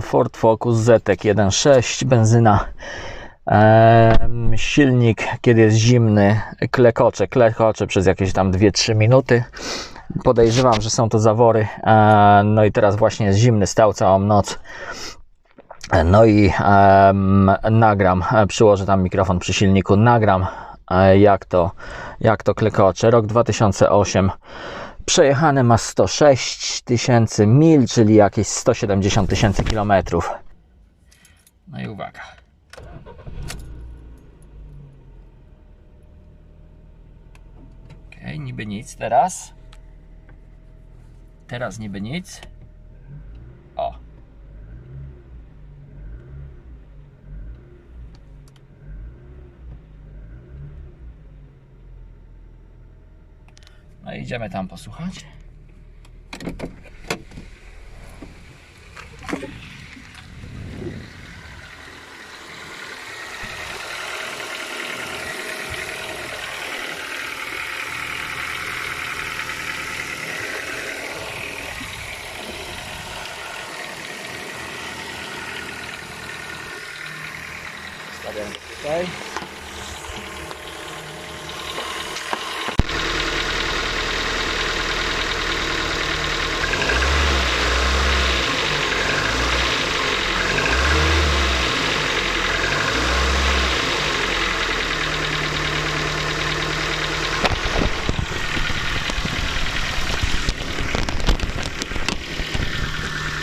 Ford Focus Zetek 1.6, benzyna. Silnik, kiedy jest zimny, klekocze przez jakieś tam 2-3 minuty. Podejrzewam, że są to zawory. No i teraz właśnie jest zimny, stał całą noc. No i nagram, przyłożę tam mikrofon przy silniku, nagram jak to klekocze. Rok 2008. Przejechane ma 106 tysięcy mil, czyli jakieś 170 tysięcy kilometrów. No i uwaga. Ok, niby nic teraz. Teraz niby nic. O. No i idziemy tam posłuchać. Stawiam go tutaj.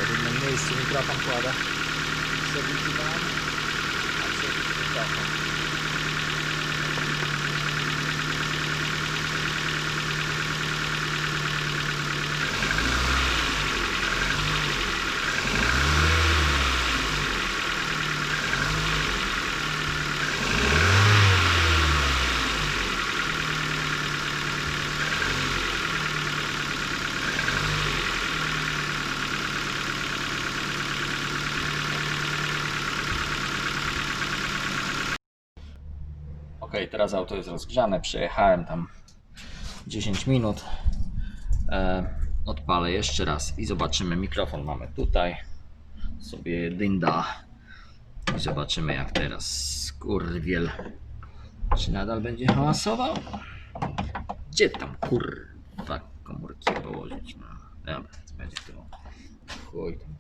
W innym miejscu mikrofon kładę. Serwisowałem, a serwis mikrofon. Ok, teraz auto jest rozgrzane, przejechałem tam 10 minut. Odpalę jeszcze raz i zobaczymy. Mikrofon mamy tutaj. Sobie dynda. I zobaczymy jak teraz skurwiel. Czy nadal będzie hałasował? Gdzie tam kurwa komórki położyć? No, dobra, będzie to. Chuj tam.